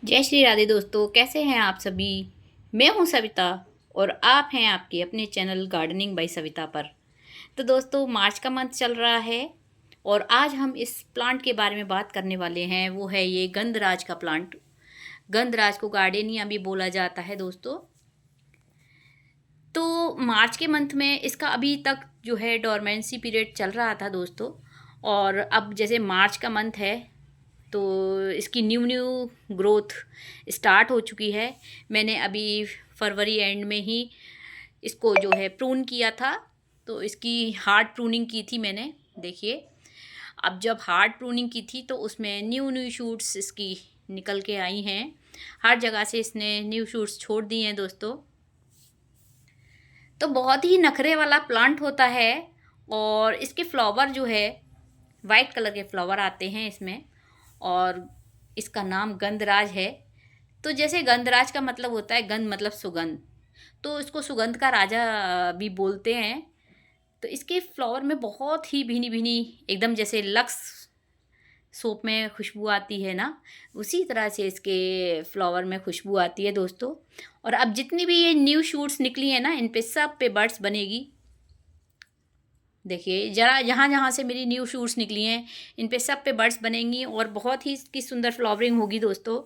जय श्री राधे दोस्तों, कैसे हैं आप सभी। मैं हूं सविता और आप हैं आपके अपने चैनल गार्डनिंग बाय सविता पर। तो दोस्तों, मार्च का मंथ चल रहा है और आज हम इस प्लांट के बारे में बात करने वाले हैं। वो है ये गंधराज का प्लांट। गंधराज को गार्डेनिया भी बोला जाता है दोस्तों। तो मार्च के मंथ में इसका अभी तक जो है डोरमेंसी पीरियड चल रहा था दोस्तों। और अब जैसे मार्च का मंथ है तो इसकी न्यू न्यू ग्रोथ स्टार्ट हो चुकी है। मैंने अभी फरवरी एंड में ही इसको जो है प्रून किया था, तो इसकी हार्ड प्रूनिंग की थी मैंने। देखिए, अब जब हार्ड प्रूनिंग की थी तो उसमें न्यू न्यू शूट्स इसकी निकल के आई हैं। हर जगह से इसने न्यू शूट्स छोड़ दिए हैं दोस्तों। तो बहुत ही नखरे वाला प्लांट होता है और इसके फ्लावर जो है वाइट कलर के फ्लावर आते हैं इसमें। और इसका नाम गंधराज है। तो जैसे गंधराज का मतलब होता है, गंध मतलब सुगंध, तो इसको सुगंध का राजा भी बोलते हैं। तो इसके फ्लावर में बहुत ही भीनी भीनी, एकदम जैसे लक्स सोप में खुशबू आती है ना, उसी तरह से इसके फ्लावर में खुशबू आती है दोस्तों। और अब जितनी भी ये न्यू शूट्स निकली हैं ना, इन पे सब पे बर्ड्स बनेगी। देखिए जरा, जहाँ जहाँ से मेरी न्यू शूट्स निकली हैं इन पे सब पे बर्ड्स बनेंगी और बहुत ही इसकी सुंदर फ्लावरिंग होगी दोस्तों।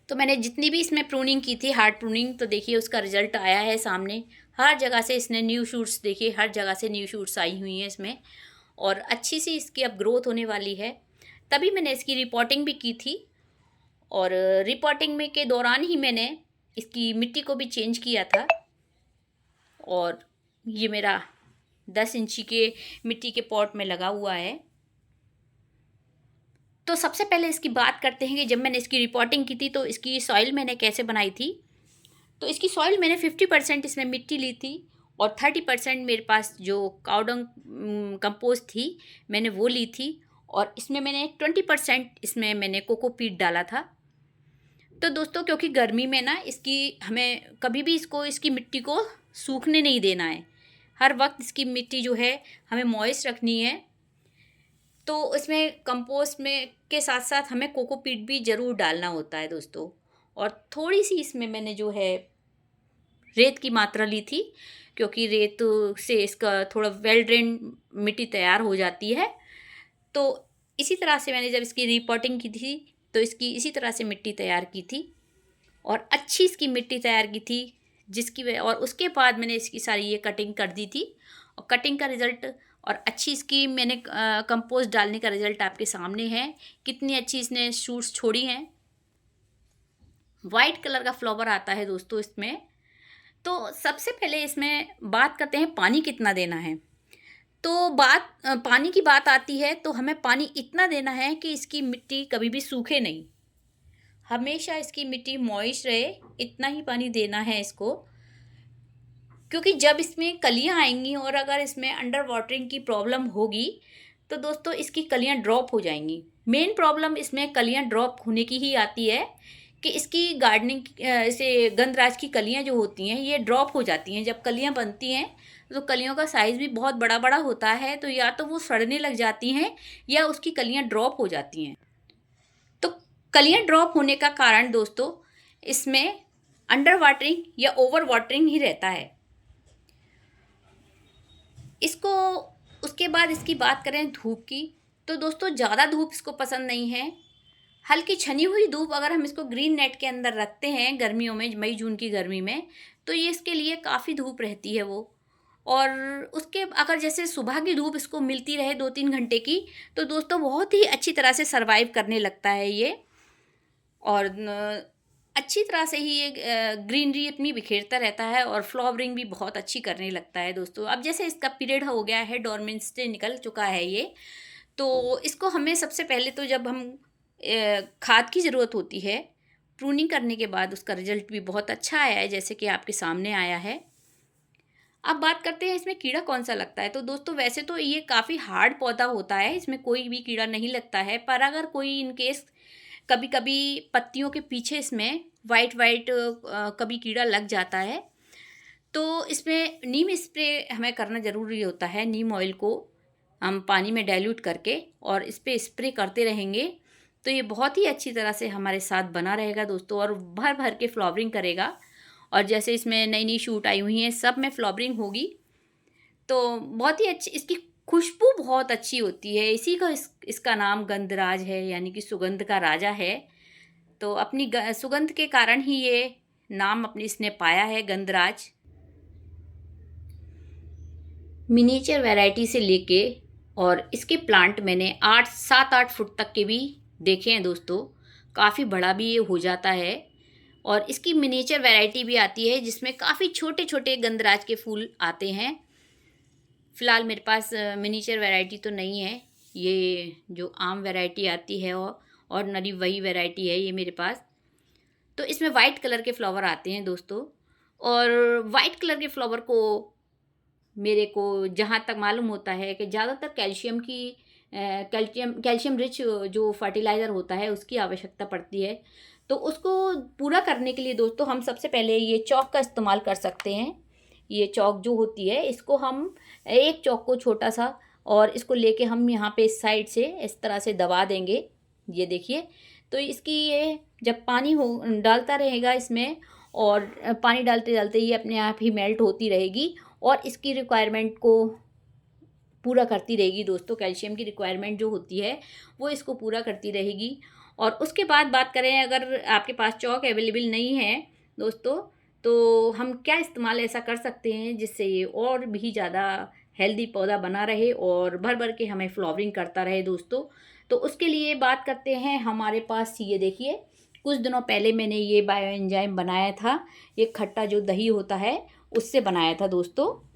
तो मैंने जितनी भी इसमें प्रूनिंग की थी, हार्ड प्रूनिंग, तो देखिए उसका रिजल्ट आया है सामने। हर जगह से इसने न्यू शूट्स, देखिए हर जगह से न्यू शूट्स आई हुई हैं इसमें। और अच्छी सी इसकी अब ग्रोथ होने वाली है। तभी मैंने इसकी रिपोर्टिंग भी की थी। और रिपोर्टिंग में के दौरान ही मैंने इसकी मिट्टी को भी चेंज किया था। और ये मेरा 10 इंची के मिट्टी के पॉट में लगा हुआ है। तो सबसे पहले इसकी बात करते हैं कि जब मैंने इसकी रिपोर्टिंग की थी तो इसकी सॉइल मैंने कैसे बनाई थी। तो इसकी सॉइल मैंने 50% इसमें मिट्टी ली थी और 30% मेरे पास जो काउडंग कंपोस्ट थी मैंने वो ली थी। और इसमें मैंने 20% इसमें मैंने कोकोपीट डाला था। तो दोस्तों, क्योंकि गर्मी में ना इसकी हमें कभी भी इसको, इसकी मिट्टी को सूखने नहीं देना है। हर वक्त इसकी मिट्टी जो है हमें मॉइस्ट रखनी है। तो इसमें कंपोस्ट में के साथ साथ हमें कोकोपीट भी ज़रूर डालना होता है दोस्तों। और थोड़ी सी इसमें मैंने जो है रेत की मात्रा ली थी, क्योंकि रेत से इसका थोड़ा वेल ड्रेन मिट्टी तैयार हो जाती है। तो इसी तरह से मैंने जब इसकी रिपोर्टिंग की थी तो इसकी इसी तरह से मिट्टी तैयार की थी और अच्छी इसकी मिट्टी तैयार की थी, जिसकी वजह, और उसके बाद मैंने इसकी सारी ये कटिंग कर दी थी। और कटिंग का रिज़ल्ट और अच्छी इसकी मैंने कंपोस्ट डालने का रिज़ल्ट आपके सामने है। कितनी अच्छी इसने शूट्स छोड़ी हैं। वाइट कलर का फ्लावर आता है दोस्तों इसमें। तो सबसे पहले इसमें बात करते हैं पानी कितना देना है। तो पानी की बात आती है तो हमें पानी इतना देना है कि इसकी मिट्टी कभी भी सूखे नहीं, हमेशा इसकी मिट्टी मॉइस्ट रहे। इतना ही पानी देना है इसको, क्योंकि जब इसमें कलियां आएंगी और अगर इसमें अंडर वाटरिंग की प्रॉब्लम होगी तो दोस्तों इसकी कलियां ड्रॉप हो जाएंगी। मेन प्रॉब्लम इसमें कलियां ड्रॉप होने की ही आती है कि इसकी गार्डनिंग से गंधराज की कलियां जो होती हैं ये ड्रॉप हो जाती हैं। जब कलियां बनती हैं तो कलियों का साइज़ भी बहुत बड़ा बड़ा होता है, तो या तो वो सड़ने लग जाती हैं या उसकी कलियां ड्रॉप हो जाती हैं। तो कलियां ड्रॉप होने का कारण दोस्तों इसमें अंडर वाटरिंग या ओवर वाटरिंग ही रहता है। इसको उसके बाद इसकी बात करें धूप की, तो दोस्तों ज़्यादा धूप इसको पसंद नहीं है। हल्की छनी हुई धूप अगर हम इसको ग्रीन नेट के अंदर रखते हैं गर्मियों में, मई जून की गर्मी में, तो ये इसके लिए काफ़ी धूप रहती है वो। और उसके अगर जैसे सुबह की धूप इसको मिलती रहे 2-3 घंटे की, तो दोस्तों बहुत ही अच्छी तरह से सरवाइव करने लगता है ये। और अच्छी तरह से ही ये ग्रीनरी अपनी बिखेरता रहता है और फ्लावरिंग भी बहुत अच्छी करने लगता है दोस्तों। अब जैसे इसका पीरियड हो गया है, डोरमेंस से निकल चुका है ये, तो इसको हमें सबसे पहले तो जब हम खाद की ज़रूरत होती है, प्रूनिंग करने के बाद उसका रिजल्ट भी बहुत अच्छा आया है, जैसे कि आपके सामने आया है। अब बात करते हैं इसमें कीड़ा कौन सा लगता है। तो दोस्तों वैसे तो ये काफ़ी हार्ड पौधा होता है, इसमें कोई भी कीड़ा नहीं लगता है। पर अगर कोई इन केस कभी कभी पत्तियों के पीछे इसमें वाइट वाइट कभी कीड़ा लग जाता है, तो इसमें नीम स्प्रे हमें करना ज़रूरी होता है। नीम ऑयल को हम पानी में डाइल्यूट करके और इस पर स्प्रे करते रहेंगे तो ये बहुत ही अच्छी तरह से हमारे साथ बना रहेगा दोस्तों, और भर भर के फ्लावरिंग करेगा। और जैसे इसमें नई नई शूट आई हुई हैं, सब में फ्लावरिंग होगी, तो बहुत ही अच्छी इसकी खुशबू बहुत अच्छी होती है। इसी का इसका नाम गंधराज है, यानी कि सुगंध का राजा है। तो अपनी सुगंध के कारण ही ये नाम अपनी इसने पाया है, गंधराज। मिनिएचर वैरायटी से लेके और इसके प्लांट मैंने 7-8 फुट तक के भी देखे हैं दोस्तों। काफ़ी बड़ा भी ये हो जाता है। और इसकी मिनिएचर वैरायटी भी आती है जिसमें काफ़ी छोटे छोटे गंधराज के फूल आते हैं। फ़िलहाल मेरे पास मिनिएचर वैरायटी तो नहीं है, ये जो आम वैरायटी आती है और नरी वही वैरायटी है ये मेरे पास। तो इसमें वाइट कलर के फ्लावर आते हैं दोस्तों, और वाइट कलर के फ्लावर को मेरे को जहाँ तक मालूम होता है कि ज़्यादातर कैल्शियम रिच जो फर्टिलाइज़र होता है उसकी आवश्यकता पड़ती है। तो उसको पूरा करने के लिए दोस्तों हम सबसे पहले ये चॉक का इस्तेमाल कर सकते हैं। ये चॉक जो होती है, इसको हम एक चॉक को छोटा सा, और इसको लेके हम यहाँ पे इस साइड से इस तरह से दबा देंगे। ये देखिए, तो इसकी ये जब पानी हो डालता रहेगा इसमें, और पानी डालते डालते ये अपने आप ही मेल्ट होती रहेगी और इसकी रिक्वायरमेंट को पूरा करती रहेगी दोस्तों। कैल्शियम की रिक्वायरमेंट जो होती है वो इसको पूरा करती रहेगी। और उसके बाद बात करें, अगर आपके पास चॉक अवेलेबल नहीं है दोस्तों, तो हम क्या इस्तेमाल ऐसा कर सकते हैं जिससे ये और भी ज़्यादा हेल्दी पौधा बना रहे और भर भर के हमें फ्लावरिंग करता रहे दोस्तों। तो उसके लिए बात करते हैं, हमारे पास ये देखिए, कुछ दिनों पहले मैंने ये बायो एंजाइम बनाया था। ये खट्टा जो दही होता है उससे बनाया था दोस्तों।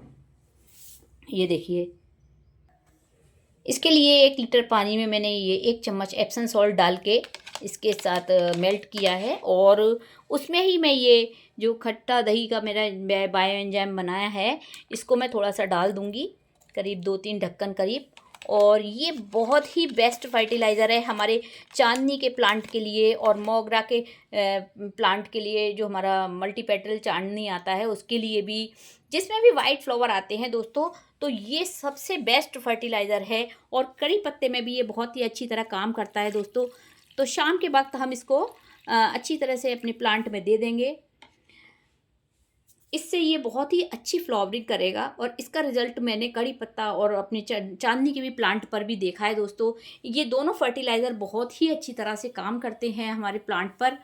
ये देखिए, इसके लिए 1 लीटर पानी में मैंने ये 1 चम्मच एप्सम सॉल्ट डाल के इसके साथ मेल्ट किया है, और उसमें ही मैं ये जो खट्टा दही का मेरा बायो एंजाइम बनाया है इसको मैं थोड़ा सा डाल दूँगी, करीब 2-3 ढक्कन करीब। और ये बहुत ही बेस्ट फर्टिलाइज़र है हमारे चांदनी के प्लांट के लिए और मोगरा के प्लांट के लिए, जो हमारा मल्टीपेटल चांदनी आता है उसके लिए भी, जिसमें भी वाइट फ्लावर आते हैं दोस्तों। तो ये सबसे बेस्ट फर्टिलाइज़र है, और कड़ी पत्ते में भी ये बहुत ही अच्छी तरह काम करता है दोस्तों। तो शाम के वक्त हम इसको अच्छी तरह से अपने प्लांट में दे देंगे, इससे ये बहुत ही अच्छी फ्लावरिंग करेगा। और इसका रिज़ल्ट मैंने कड़ी पत्ता और अपने चांदनी के भी प्लांट पर भी देखा है दोस्तों। ये दोनों फर्टिलाइज़र बहुत ही अच्छी तरह से काम करते हैं हमारे प्लांट पर।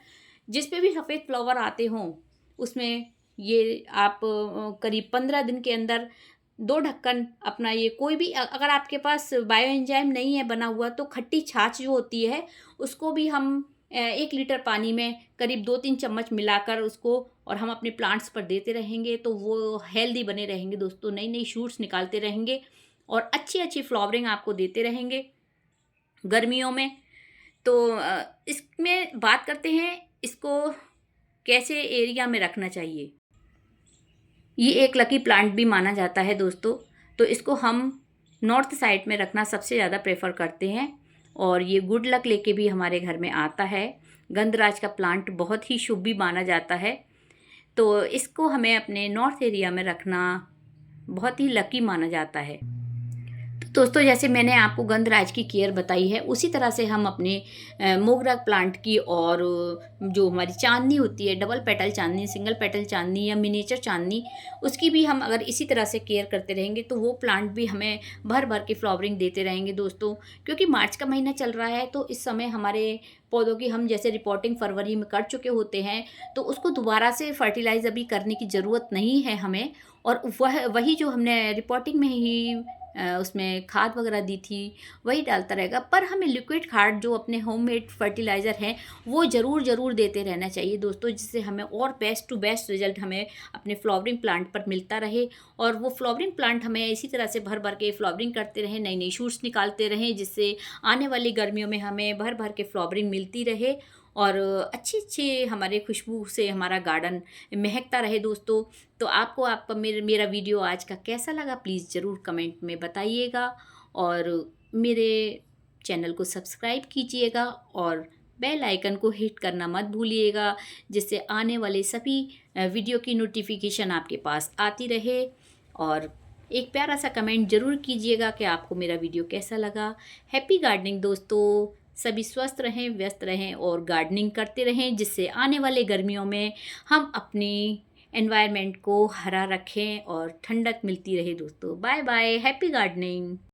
जिस पे भी सफ़ेद फ्लावर आते हों उसमें ये आप करीब 15 दिन के अंदर 2 ढक्कन अपना, ये कोई भी अगर आपके पास बायो एंजाइम नहीं है बना हुआ, तो खट्टी छाछ जो होती है उसको भी हम 1 लीटर पानी में करीब 2-3 चम्मच मिलाकर उसको, और हम अपने प्लांट्स पर देते रहेंगे तो वो हेल्दी बने रहेंगे दोस्तों। नई नई शूट्स निकालते रहेंगे और अच्छी अच्छी फ्लावरिंग आपको देते रहेंगे गर्मियों में। तो इसमें बात करते हैं इसको कैसे एरिया में रखना चाहिए। ये एक लकी प्लांट भी माना जाता है दोस्तों, तो इसको हम नॉर्थ साइड में रखना सबसे ज़्यादा प्रेफर करते हैं, और ये गुड लक लेके भी हमारे घर में आता है। गंधराज का प्लांट बहुत ही शुभ भी माना जाता है, तो इसको हमें अपने नॉर्थ एरिया में रखना बहुत ही लकी माना जाता है। तो दोस्तों, जैसे मैंने आपको गंधराज की केयर बताई है, उसी तरह से हम अपने मोगरा प्लांट की और जो हमारी चांदनी होती है, डबल पेटल चांदनी, सिंगल पेटल चांदनी या मिनिएचर चांदनी, उसकी भी हम अगर इसी तरह से केयर करते रहेंगे तो वो प्लांट भी हमें भर भर के फ्लावरिंग देते रहेंगे दोस्तों। क्योंकि मार्च का महीना चल रहा है, तो इस समय हमारे पौधों की हम जैसे रिपोर्टिंग फरवरी में कर चुके होते हैं, तो उसको दोबारा से फर्टिलाइज़ अभी करने की ज़रूरत नहीं है हमें। और वही जो हमने रिपोर्टिंग में ही उसमें खाद वगैरह दी थी वही डालता रहेगा। पर हमें लिक्विड खाद जो अपने होममेड फर्टिलाइज़र हैं वो ज़रूर देते रहना चाहिए दोस्तों, जिससे हमें और बेस्ट टू बेस्ट रिज़ल्ट हमें अपने फ्लावरिंग प्लांट पर मिलता रहे। और वो फ्लावरिंग प्लांट हमें इसी तरह से भर भर के फ्लावरिंग करते रहें, नई नई शूट्स निकालते रहें, जिससे आने वाली गर्मियों में हमें भर भर के फ्लावरिंग मिलती रहे और अच्छी अच्छी हमारे खुशबू से हमारा गार्डन महकता रहे दोस्तों। तो आपको मेरा वीडियो आज का कैसा लगा, प्लीज़ ज़रूर कमेंट में बताइएगा, और मेरे चैनल को सब्सक्राइब कीजिएगा और बेल आइकन को हिट करना मत भूलिएगा, जिससे आने वाले सभी वीडियो की नोटिफिकेशन आपके पास आती रहे। और एक प्यारा सा कमेंट ज़रूर कीजिएगा कि आपको मेरा वीडियो कैसा लगा। हैप्पी गार्डनिंग दोस्तों। सभी स्वस्थ रहें, व्यस्त रहें और गार्डनिंग करते रहें, जिससे आने वाले गर्मियों में हम अपनी एनवायरनमेंट को हरा रखें और ठंडक मिलती रहे दोस्तों। Bye bye, happy gardening.